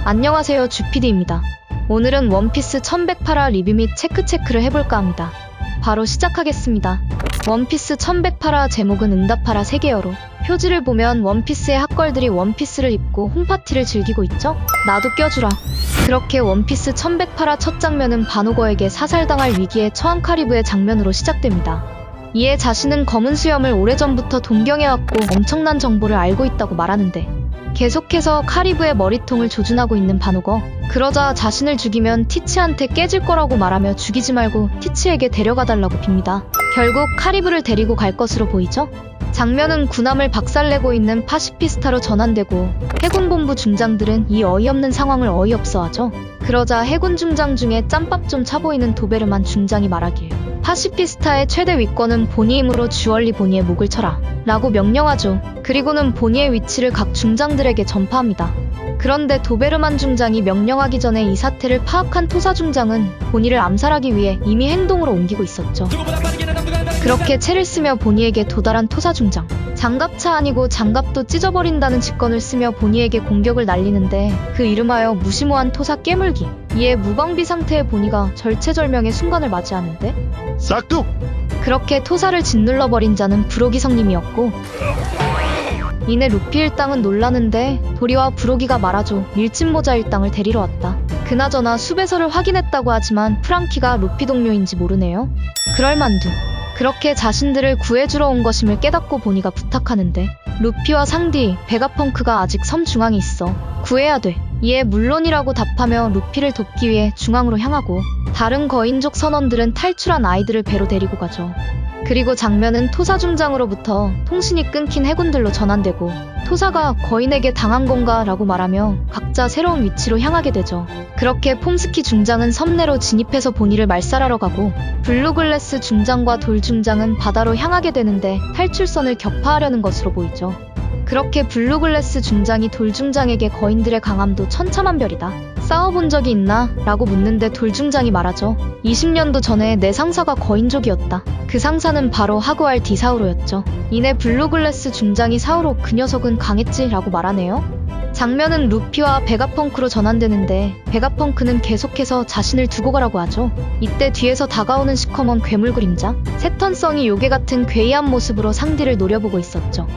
안녕하세요, 주피디입니다. 오늘은 원피스 1108화 리뷰 및 체크를 해볼까 합니다. 바로 시작하겠습니다. 원피스 1108화 제목은 응답하라 세계어로. 표지를 보면 원피스의 핫걸들이 원피스를 입고 홈파티를 즐기고 있죠? 나도 껴주라. 그렇게 원피스 1108화 첫 장면은 바노거에게 사살당할 위기에 처한 카리브의 장면으로 시작됩니다. 이에 자신은 검은 수염을 오래전부터 동경해왔고 엄청난 정보를 알고 있다고 말하는데 계속해서 카리브의 머리통을 조준하고 있는 바노거. 그러자 자신을 죽이면 티치한테 깨질 거라고 말하며 죽이지 말고 티치에게 데려가달라고 빕니다. 결국 카리브를 데리고 갈 것으로 보이죠? 장면은 군함을 박살내고 있는 파시피스타로 전환되고 해군본부 중장들은 이 어이없는 상황을 어이없어하죠. 그러자 해군 중장 중에 짬밥 좀 차 보이는 도베르만 중장이 말하길 파시피스타의 최대 위권은 보니이므로 주얼리 보니의 목을 쳐라 라고 명령하죠. 그리고는 보니의 위치를 각 중장들에게 전파합니다. 그런데 도베르만 중장이 명령하기 전에 이 사태를 파악한 토사 중장은 보니를 암살하기 위해 이미 행동으로 옮기고 있었죠. 그렇게 채를 쓰며 보니에게 도달한 토사 중장. 장갑차 아니고 장갑도 찢어버린다는 직권을 쓰며 보니에게 공격을 날리는데 그 이름하여 무시무한 토사 깨물기. 이에 무방비 상태의 보니가 절체절명의 순간을 맞이하는데 싹둑! 그렇게 토사를 짓눌러버린 자는 브로기 성님이었고 이내 루피 일당은 놀라는데 도리와 브로기가 말하죠. 밀짚모자 일당을 데리러 왔다. 그나저나 수배서를 확인했다고 하지만 프랑키가 루피 동료인지 모르네요. 그럴만두. 그렇게 자신들을 구해주러 온 것임을 깨닫고 보니가 부탁하는데 루피와 상디, 베가펑크가 아직 섬 중앙에 있어. 구해야 돼. 이에 물론이라고 답하며 루피를 돕기 위해 중앙으로 향하고 다른 거인족 선원들은 탈출한 아이들을 배로 데리고 가죠. 그리고 장면은 토사 중장으로부터 통신이 끊긴 해군들로 전환되고 토사가 거인에게 당한 건가 라고 말하며 각자 새로운 위치로 향하게 되죠. 그렇게 폼스키 중장은 섬 내로 진입해서 보니를 말살하러 가고 블루글래스 중장과 돌 중장은 바다로 향하게 되는데 탈출선을 격파하려는 것으로 보이죠. 그렇게 블루글래스 중장이 돌 중장에게 거인들의 강함도 천차만별이다. 싸워본 적이 있나? 라고 묻는데 돌 중장이 말하죠. 20년도 전에 내 상사가 거인족이었다. 그 상사는 바로 하그왈 디사우로였죠. 이내 블루글래스 중장이 사우로 그 녀석은 강했지 라고 말하네요. 장면은 루피와 베가펑크로 전환되는데 베가펑크는 계속해서 자신을 두고 가라고 하죠. 이때 뒤에서 다가오는 시커먼 괴물 그림자. 세턴성이 요괴같은 괴이한 모습으로 상디를 노려보고 있었죠.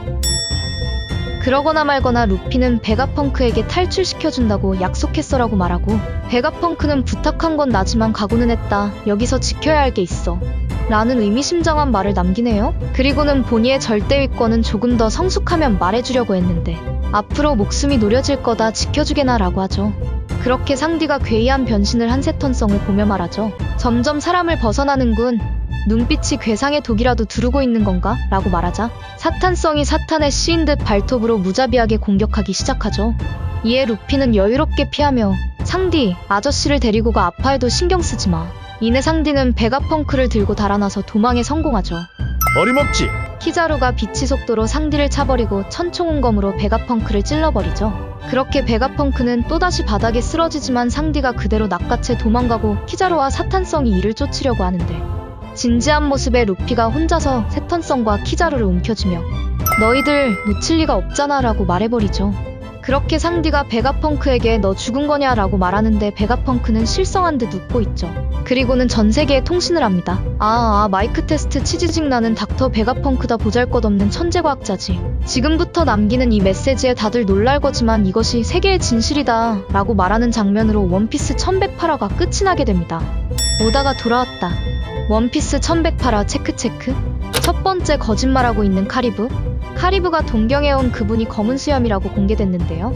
그러거나 말거나 루피는 베가펑크에게 탈출시켜준다고 약속했어라고 말하고 베가펑크는 부탁한 건 나지만 각오는 했다. 여기서 지켜야 할 게 있어. 라는 의미심장한 말을 남기네요. 그리고는 보니의 절대위권은 조금 더 성숙하면 말해주려고 했는데 앞으로 목숨이 노려질 거다 지켜주게나 라고 하죠. 그렇게 상디가 괴이한 변신을 한 세턴성을 보며 말하죠. 점점 사람을 벗어나는군. 눈빛이 괴상의 독이라도 두르고 있는 건가? 라고 말하자 사탄성이 사탄의 씨인 듯 발톱으로 무자비하게 공격하기 시작하죠. 이에 루피는 여유롭게 피하며 상디, 아저씨를 데리고 가 아파해도 신경 쓰지 마. 이내 상디는 베가펑크를 들고 달아나서 도망에 성공하죠. 어림없지! 키자루가 빛의 속도로 상디를 차버리고 천총운검으로 베가펑크를 찔러버리죠. 그렇게 베가펑크는 또다시 바닥에 쓰러지지만 상디가 그대로 낚아채 도망가고 키자루와 사탄성이 이를 쫓으려고 하는데 진지한 모습의 루피가 혼자서 세턴성과 키자루를 움켜쥐며 너희들 놓칠 리가 없잖아 라고 말해버리죠. 그렇게 상디가 베가펑크에게 너 죽은 거냐 라고 말하는데 베가펑크는 실성한 듯 웃고 있죠. 그리고는 전 세계에 통신을 합니다. 마이크 테스트 치지직 나는 닥터 베가펑크다 보잘것없는 천재과학자지. 지금부터 남기는 이 메시지에 다들 놀랄 거지만 이것이 세계의 진실이다 라고 말하는 장면으로 원피스 1108화가 끝이 나게 됩니다. 오다가 돌아왔다. 원피스 1108화 체크. 첫 번째 거짓말하고 있는 카리브. 카리브가 동경해온 그분이 검은 수염이라고 공개됐는데요.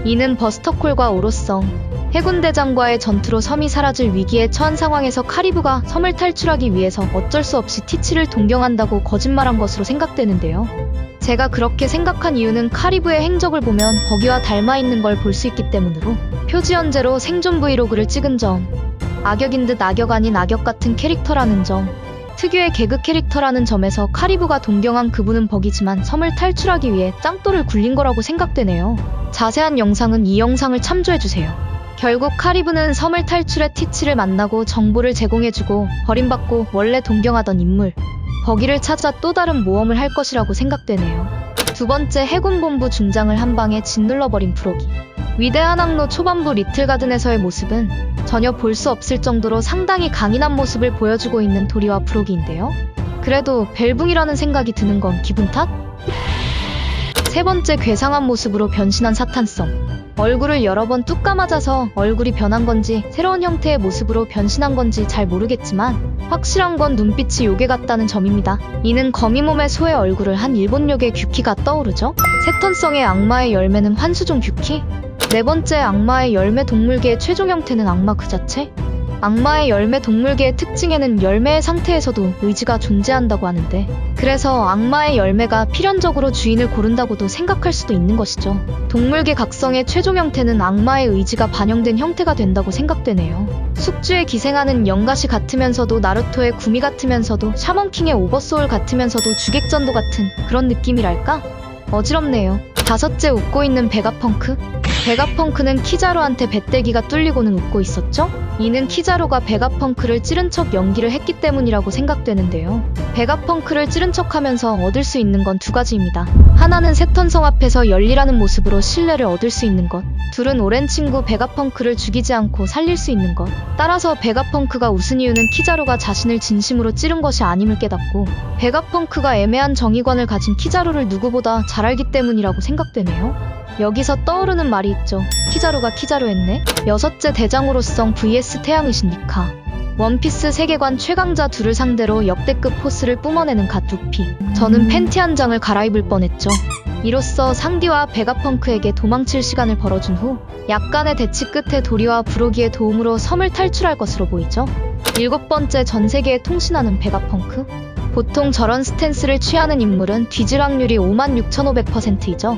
이는 버스터콜과 오로성, 해군대장과의 전투로 섬이 사라질 위기에 처한 상황에서 카리브가 섬을 탈출하기 위해서 어쩔 수 없이 티치를 동경한다고 거짓말한 것으로 생각되는데요. 제가 그렇게 생각한 이유는 카리브의 행적을 보면 버기와 닮아 있는 걸 볼 수 있기 때문으로 표지 연재로 생존 브이로그를 찍은 점, 악역인 듯 악역 아닌 악역 같은 캐릭터라는 점, 특유의 개그 캐릭터라는 점에서 카리브가 동경한 그분은 버기지만 섬을 탈출하기 위해 짱돌을 굴린 거라고 생각되네요. 자세한 영상은 이 영상을 참조해주세요. 결국 카리브는 섬을 탈출해 티치를 만나고 정보를 제공해주고 버림받고 원래 동경하던 인물 버기를 찾아 또 다른 모험을 할 것이라고 생각되네요. 두 번째 해군본부 중장을 한 방에 짓눌러버린 브로기. 위대한 항로 초반부 리틀가든에서의 모습은 전혀 볼 수 없을 정도로 상당히 강인한 모습을 보여주고 있는 도리와 브로기인데요. 그래도 벨붕이라는 생각이 드는 건 기분 탓? 세 번째, 괴상한 모습으로 변신한 사탄성. 얼굴을 여러 번 뚝 감아자서 얼굴이 변한 건지 새로운 형태의 모습으로 변신한 건지 잘 모르겠지만 확실한 건 눈빛이 요괴 같다는 점입니다. 이는 거미 몸의 소의 얼굴을 한 일본 요괴 규키가 떠오르죠. 세턴성의 악마의 열매는 환수종 규키. 네 번째, 악마의 열매 동물계의 최종 형태는 악마 그 자체. 악마의 열매 동물계의 특징에는 열매의 상태에서도 의지가 존재한다고 하는데, 그래서 악마의 열매가 필연적으로 주인을 고른다고도 생각할 수도 있는 것이죠. 동물계 각성의 최종 형태는 악마의 의지가 반영된 형태가 된다고 생각되네요. 숙주에 기생하는 영가시 같으면서도 나루토의 구미 같으면서도 샤먼킹의 오버소울 같으면서도 주객전도 같은 그런 느낌이랄까? 어지럽네요. 다섯째, 웃고 있는 베가펑크. 베가펑크는 키자로한테 배때기가 뚫리고는 웃고 있었죠? 이는 키자로가 베가펑크를 찌른 척 연기를 했기 때문이라고 생각되는데요. 베가펑크를 찌른 척 하면서 얻을 수 있는 건 두 가지입니다. 하나는 세턴성 앞에서 열리라는 모습으로 신뢰를 얻을 수 있는 것. 둘은 오랜 친구 베가펑크를 죽이지 않고 살릴 수 있는 것. 따라서 베가펑크가 웃은 이유는 키자로가 자신을 진심으로 찌른 것이 아님을 깨닫고 베가펑크가 애매한 정의관을 가진 키자로를 누구보다 잘 알기 때문이라고 생각되네요. 여기서 떠오르는 말이 있죠. 키자로가 키자로했네. 여섯째, 대장으로성 vs 태양의 신 니카. 원피스 세계관 최강자 둘을 상대로 역대급 포스를 뿜어내는 갓 루피. 저는 팬티 한 장을 갈아입을 뻔했죠. 이로써 상디와 베가펑크에게 도망칠 시간을 벌어준 후 약간의 대치 끝에 도리와 브로기의 도움으로 섬을 탈출할 것으로 보이죠. 일곱 번째, 전 세계에 통신하는 베가펑크. 보통 저런 스탠스를 취하는 인물은 뒤질 확률이 56,500%이죠.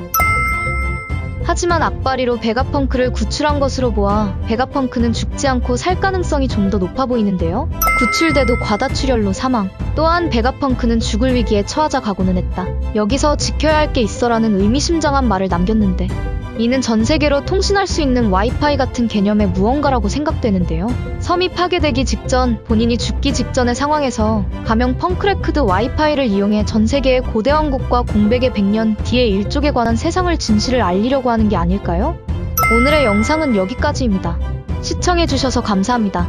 하지만 악바리로 베가펑크를 구출한 것으로 보아 베가펑크는 죽지 않고 살 가능성이 좀 더 높아 보이는데요. 구출돼도 과다출혈로 사망. 또한 베가펑크는 죽을 위기에 처하자 각오는 했다. 여기서 지켜야 할 게 있어라는 의미심장한 말을 남겼는데, 이는 전 세계로 통신할 수 있는 와이파이 같은 개념의 무언가라고 생각되는데요. 섬이 파괴되기 직전, 본인이 죽기 직전의 상황에서 가명 펑크래크드 와이파이를 이용해 전 세계의 고대 왕국과 공백의 100년 뒤의 일족에 관한 세상을 진실을 알리려고 하는 게 아닐까요? 오늘의 영상은 여기까지입니다. 시청해주셔서 감사합니다.